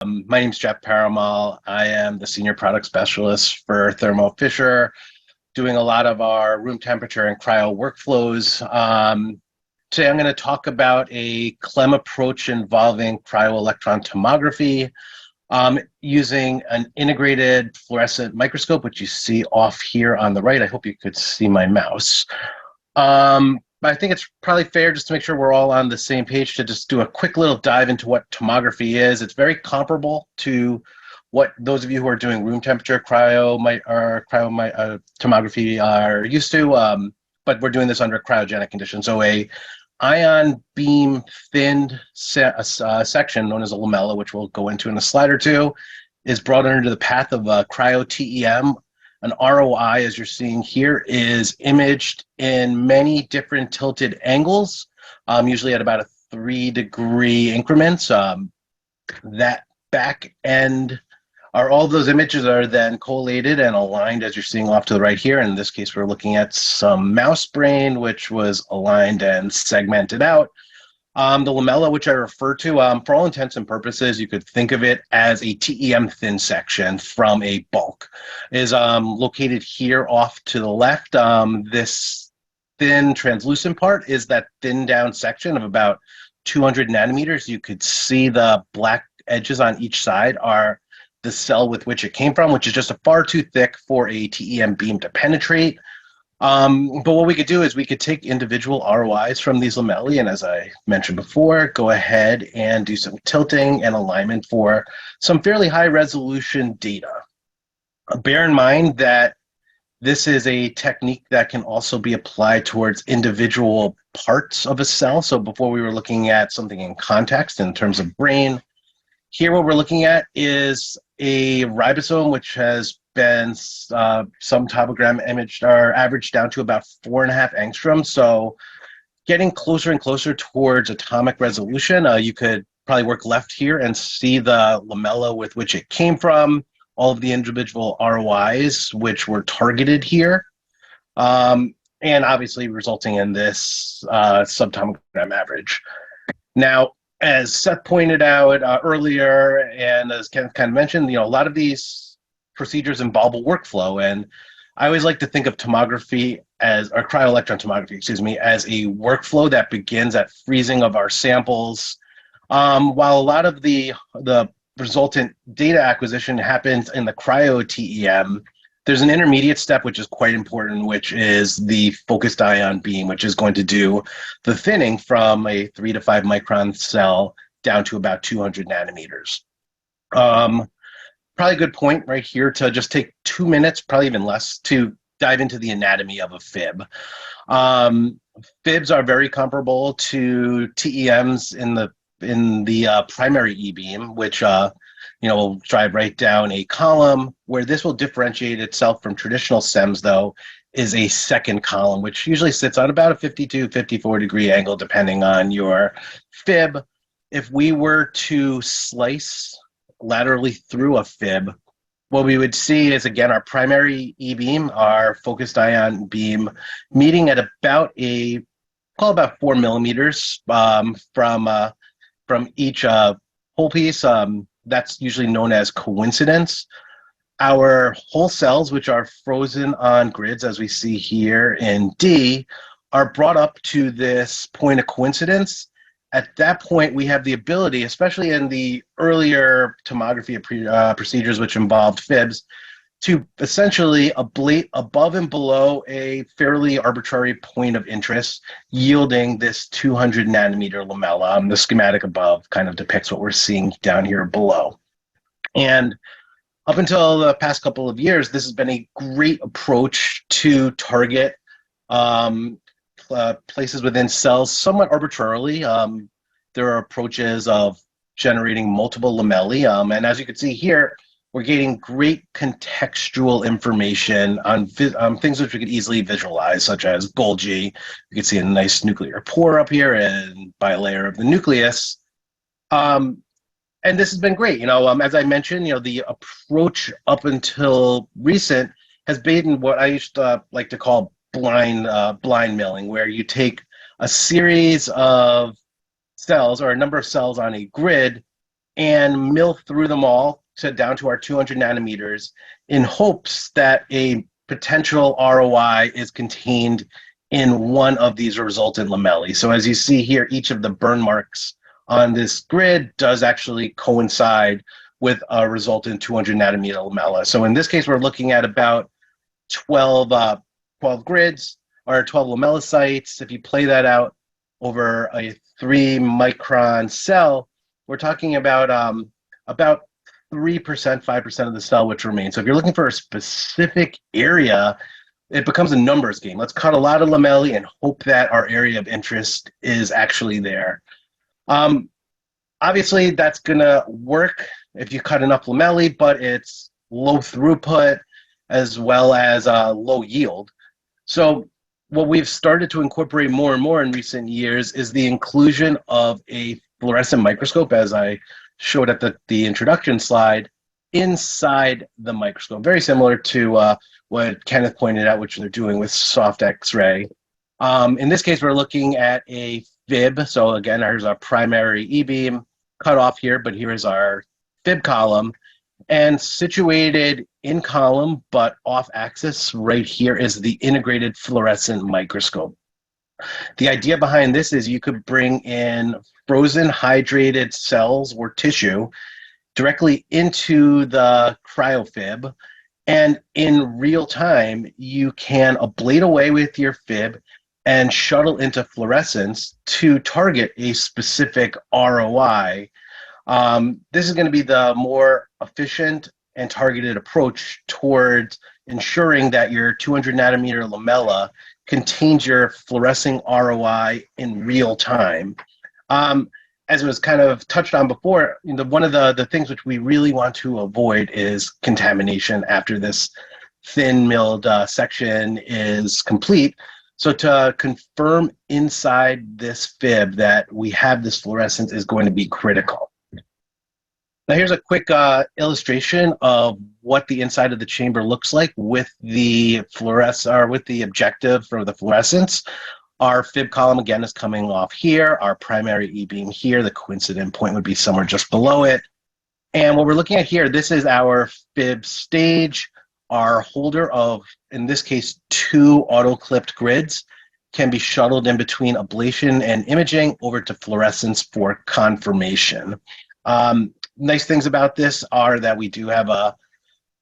My name is Geoff Perumal. I am the Senior Product Specialist for Thermo Fisher, doing a lot of our room temperature and cryo workflows. Today I'm going to talk about a CLEM approach involving cryo-electron tomography using an integrated fluorescent microscope, which you see off here on the right. I hope you could see my mouse. But I think it's probably fair, just to make sure we're all on the same page, to just do a quick little dive into what tomography is. It's very comparable to what those of you who are doing room temperature tomography are used to, but we're doing this under cryogenic conditions. So a ion beam thinned section known as a lamella, which we'll go into in a slide or two, is brought under the path of Cryo TEM. An ROI, as you're seeing here, is imaged in many different tilted angles, usually at about a 3-degree increments. That back end, all of those images are then collated and aligned, as you're seeing off to the right here. In this case, we're looking at some mouse brain, which was aligned and segmented out. The lamella, which I refer to, for all intents and purposes, you could think of it as a TEM thin section from a bulk. Is located here off to the left. This thin translucent part is that thinned down section of about 200 nanometers. You could see the black edges on each side are the cell with which it came from, which is just far too thick for a TEM beam to penetrate. But what we could do is we could take individual ROIs from these lamellae, and as I mentioned before, go ahead and do some tilting and alignment for some fairly high resolution data. Bear in mind that this is a technique that can also be applied towards individual parts of a cell. So before we were looking at something in context in terms of brain. Here what we're looking at is a ribosome, which has been some topogram imaged or averaged down to about 4.5 angstroms. So getting closer and closer towards atomic resolution. You could probably work left here and see the lamella with which it came from, all of the individual ROIs which were targeted here, and obviously resulting in this subtomogram average. Now, as Seth pointed out earlier, and as Ken kind of mentioned, a lot of these procedures involve a workflow, and I always like to think of tomography or cryo-electron tomography, excuse me, as a workflow that begins at freezing of our samples. While a lot of the resultant data acquisition happens in the cryo TEM, there's an intermediate step which is quite important, which is the focused ion beam, which is going to do the thinning from a 3 to 5 micron cell down to about 200 nanometers. Probably a good point right here to just take 2 minutes, probably even less, to dive into the anatomy of a fib. Fibs are very comparable to TEMs in the primary E-beam, which will drive right down a column. Where this will differentiate itself from traditional SEMs, though, is a second column, which usually sits on about a 52, 54 degree angle, depending on your fib. If we were to slice laterally through a fib, what we would see is, again, our primary E-beam, our focused ion beam, meeting at about 4 millimeters from each whole piece. That's usually known as coincidence. Our whole cells, which are frozen on grids, as we see here in D, are brought up to this point of coincidence. At that point, we have the ability, especially in the earlier tomography procedures which involved fibs, to essentially ablate above and below a fairly arbitrary point of interest, yielding this 200 nanometer lamella. The schematic above kind of depicts what we're seeing down here below. And up until the past couple of years, this has been a great approach to target places within cells somewhat arbitrarily. There are approaches of generating multiple lamellae, and as you can see here, we're getting great contextual information on things which we could easily visualize, such as Golgi. You can see a nice nuclear pore up here and bilayer of the nucleus. And this has been great. As I mentioned, the approach up until recent has been what I used to like to call blind milling, where you take a series of cells or a number of cells on a grid and mill through them all down to our 200 nanometers in hopes that a potential ROI is contained in one of these resultant lamellae. So as you see here, each of the burn marks on this grid does actually coincide with a resultant 200 nanometer lamella. So in this case, we're looking at about 12 grids or 12 lamella sites. If you play that out over a 3-micron cell, we're talking about 3%, 5% of the cell which remains. So if you're looking for a specific area, it becomes a numbers game. Let's cut a lot of lamellae and hope that our area of interest is actually there. Obviously, that's going to work if you cut enough lamellae, but it's low throughput as well as low yield. So what we've started to incorporate more and more in recent years is the inclusion of a fluorescent microscope, as I showed at the introduction slide, inside the microscope. Very similar to what Kenneth pointed out, which they're doing with soft X-ray. In this case, we're looking at a fib. So again, here's our primary E-beam cut off here, but here is our fib column. And situated in column, but off axis right here is the integrated fluorescent microscope. The idea behind this is you could bring in frozen hydrated cells or tissue directly into the cryofib, and in real time, you can ablate away with your fib and shuttle into fluorescence to target a specific ROI. This is going to be the more efficient and targeted approach towards ensuring that your 200 nanometer lamella contains your fluorescing ROI in real time. As was kind of touched on before, one of the things which we really want to avoid is contamination after this thin milled section is complete. So to confirm inside this fib that we have this fluorescence is going to be critical. Now here's a quick illustration of what the inside of the chamber looks like with the with the objective for the fluorescence. Our fib column again is coming off here, our primary E-beam here, the coincident point would be somewhere just below it. And what we're looking at here, this is our fib stage. Our holder of, in this case, 2 auto-clipped grids can be shuttled in between ablation and imaging over to fluorescence for confirmation. Nice things about this are that we do have a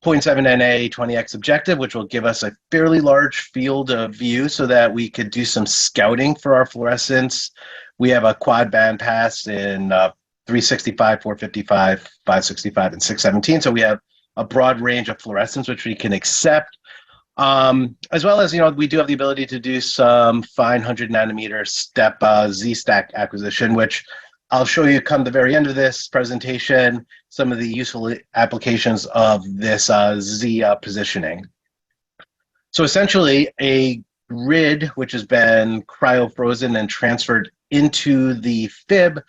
0.7 NA 20x objective, which will give us a fairly large field of view so that we could do some scouting for our fluorescence. We have a quad band pass in 365, 455, 565, and 617. So we have a broad range of fluorescence which we can accept. As well as, we do have the ability to do some fine 100 nanometer step Z-stack acquisition, which I'll show you come the very end of this presentation, some of the useful applications of this Z positioning. So essentially, a grid which has been cryo-frozen and transferred into the fib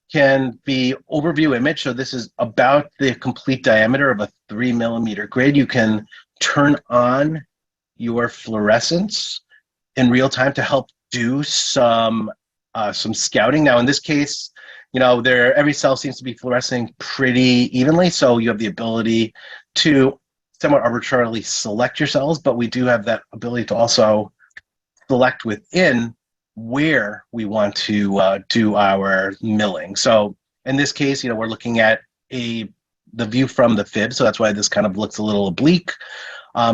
can be overview image. So this is about the complete diameter of a 3-millimeter grid. You can turn on your fluorescence in real time to help do some scouting. Now, in this case, every cell seems to be fluorescing pretty evenly, so you have the ability to somewhat arbitrarily select your cells, but we do have that ability to also select within where we want to do our milling. So in this case, we're looking at the view from the fib, so that's why this kind of looks a little oblique.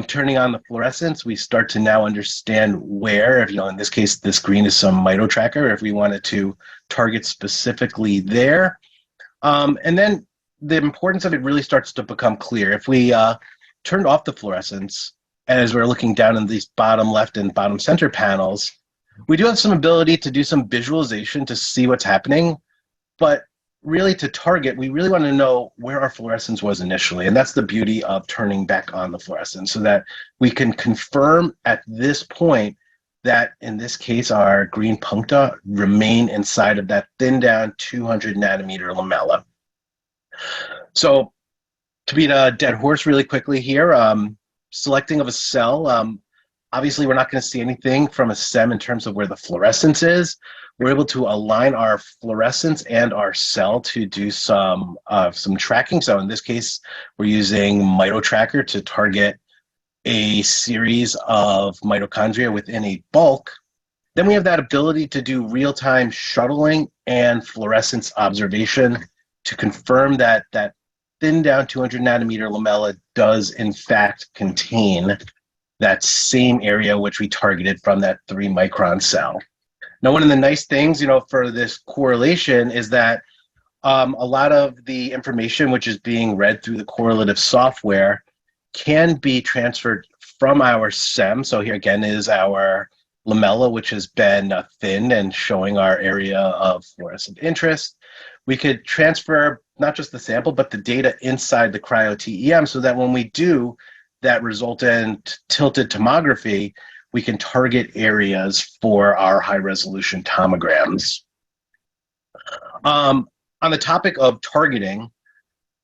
Turning on the fluorescence, we start to now understand where, if in this case, this green is some mito tracker, if we wanted to target specifically there. And then the importance of it really starts to become clear. If we turned off the fluorescence, as we're looking down in these bottom left and bottom center panels, we do have some ability to do some visualization to see what's happening, but really to target, we really want to know where our fluorescence was initially. And that's the beauty of turning back on the fluorescence, so that we can confirm at this point that in this case, our green puncta remain inside of that thinned down 200 nanometer lamella. So to beat a dead horse really quickly here, selecting of a cell, Obviously, we're not going to see anything from a SEM in terms of where the fluorescence is. We're able to align our fluorescence and our cell to do some tracking. So in this case, we're using MitoTracker to target a series of mitochondria within a bulk. Then we have that ability to do real-time shuttling and fluorescence observation to confirm that that thin down 200 nanometer lamella does in fact contain that same area which we targeted from that 3 micron cell. Now, one of the nice things, for this correlation is that a lot of the information which is being read through the correlative software can be transferred from our SEM. So here again is our lamella, which has been thinned and showing our area of fluorescent interest. We could transfer not just the sample, but the data inside the Cryo TEM so that when we do that resultant tilted tomography, we can target areas for our high-resolution tomograms. On the topic of targeting,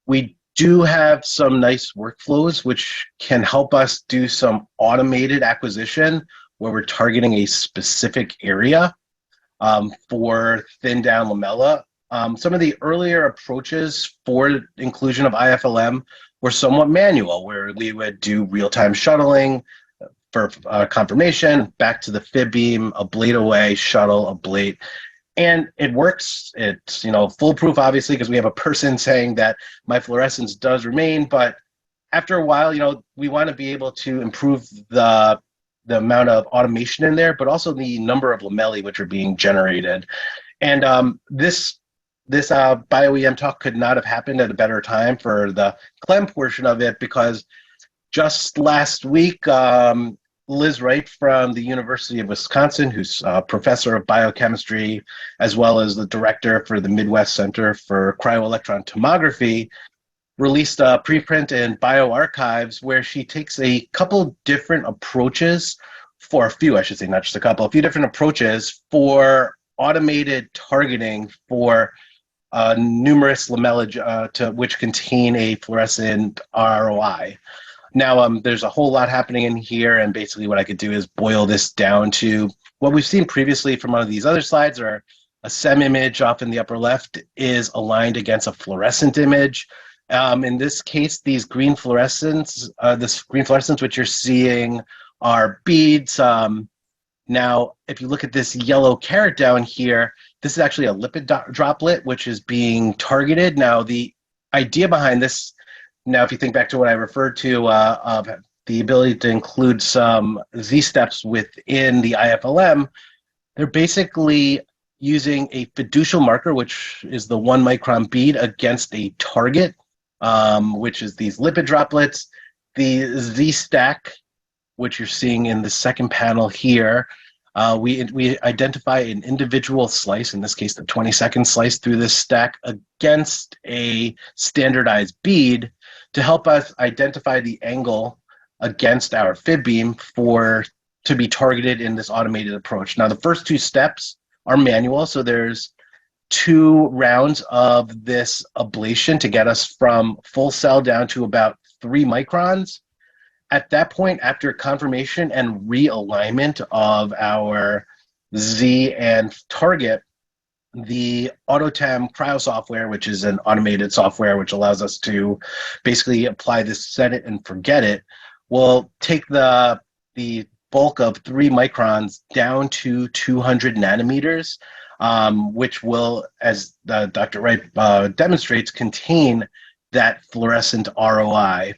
we do have some nice workflows which can help us do some automated acquisition where we're targeting a specific area for thin down lamella. Some of the earlier approaches for inclusion of IFLM were somewhat manual, where we would do real-time shuttling for confirmation, back to the fib beam, ablate away, shuttle, ablate. And it works. It's foolproof, obviously, because we have a person saying that my fluorescence does remain. But after a while, we want to be able to improve the amount of automation in there, but also the number of lamellae which are being generated. And this BioEMTalk could not have happened at a better time for the CLEM portion of it, because just last week, Liz Wright from the University of Wisconsin, who's a professor of biochemistry, as well as the director for the Midwest Center for Cryo-Electron Tomography, released a preprint in bioarchives where she takes a couple different approaches for a few different approaches for automated targeting for numerous lamella which contain a fluorescent ROI. Now, there's a whole lot happening in here, and basically what I could do is boil this down to what we've seen previously from one of these other slides, or a SEM image off in the upper left is aligned against a fluorescent image. In this case, this green fluorescence which you're seeing are beads. Now, if you look at this yellow caret down here, this is actually a lipid droplet which is being targeted. Now, the idea behind this, now, if you think back to what I referred to of the ability to include some Z-steps within the IFLM, they're basically using a fiducial marker, which is the 1 micron bead, against a target, which is these lipid droplets. The Z-stack, which you're seeing in the second panel here, we identify an individual slice, in this case the 20-second slice, through this stack against a standardized bead to help us identify the angle against our fib beam to be targeted in this automated approach. Now, the first 2 steps are manual, so there's 2 rounds of this ablation to get us from full cell down to about 3 microns. At that point, after confirmation and realignment of our Z and target, the AutoTem cryo software, which is an automated software which allows us to basically apply this set it and forget it, will take the bulk of 3 microns down to 200 nanometers, which will, as Dr. Wright demonstrates, contain that fluorescent ROI.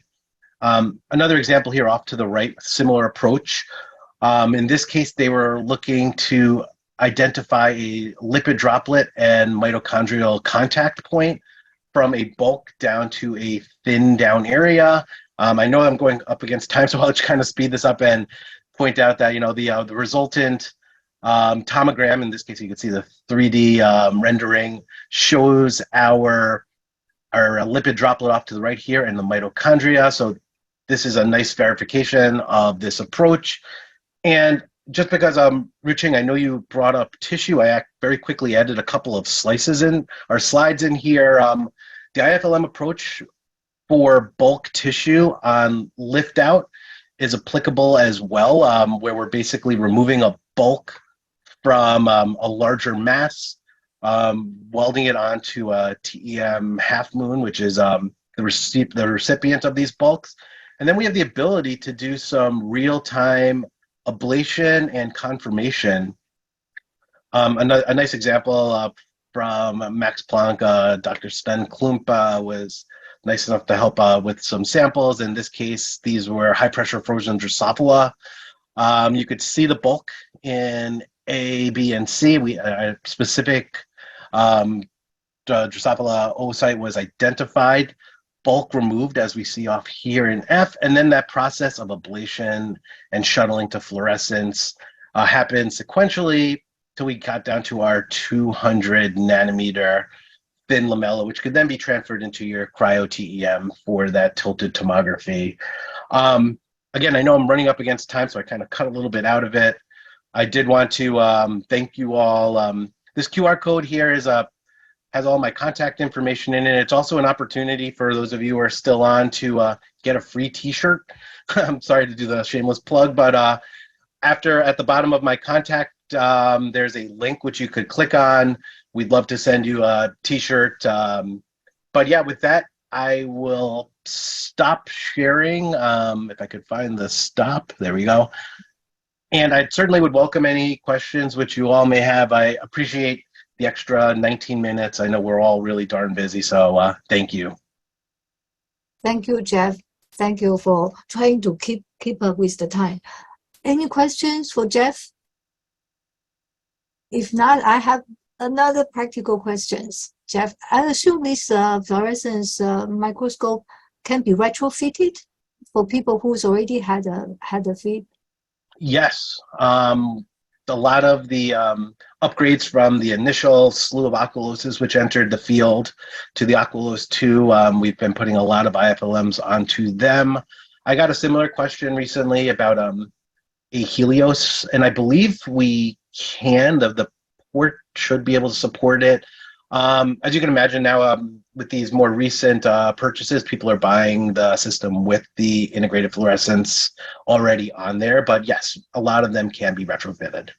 Another example here off to the right, similar approach. In this case, they were looking to identify a lipid droplet and mitochondrial contact point from a bulk down to a thin down area. I know I'm going up against time, so I'll just kind of speed this up and point out that the resultant tomogram, in this case you can see the 3D rendering, shows our lipid droplet off to the right here and the mitochondria. So this is a nice verification of this approach. And just because Ruching, I know you brought up tissue, I very quickly added a couple of slides in here. The IFLM approach for bulk tissue on lift out is applicable as well, where we're basically removing a bulk from a larger mass, welding it onto a TEM half moon, which is the recipient of these bulks. And then we have the ability to do some real-time ablation and confirmation. A nice example from Max Planck, Dr. Sven Klump was nice enough to help with some samples. In this case, these were high-pressure frozen Drosophila. You could see the bulk in A, B, and C. A specific Drosophila oocyte was identified, bulk removed, as we see off here in F, and then that process of ablation and shuttling to fluorescence happened sequentially till we got down to our 200 nanometer thin lamella, which could then be transferred into your Cryo TEM for that tilted tomography. Again, I know I'm running up against time, so I kind of cut a little bit out of it. I did want to thank you all. This QR code here has all my contact information in it. It's also an opportunity for those of you who are still on to get a free t-shirt. I'm sorry to do the shameless plug, but at the bottom of my contact, there's a link which you could click on. We'd love to send you a t-shirt. But yeah, with that, I will stop sharing. If I could find the stop, there we go. And I certainly would welcome any questions which you all may have. I appreciate the extra 19 minutes. I know we're all really darn busy, so thank you. Thank you, Geoff. Thank you for trying to keep up with the time. Any questions for Geoff? If not, I have another practical questions. Geoff, I assume this fluorescence microscope can be retrofitted for people who's already had a feed. Yes. A lot of the upgrades from the initial slew of Aquiloses which entered the field to the Aquilos 2, we've been putting a lot of IFLMs onto them. I got a similar question recently about a Helios, and I believe we can. The port should be able to support it. As you can imagine now, with these more recent purchases, people are buying the system with the integrated fluorescence already on there. But yes, a lot of them can be retrofitted.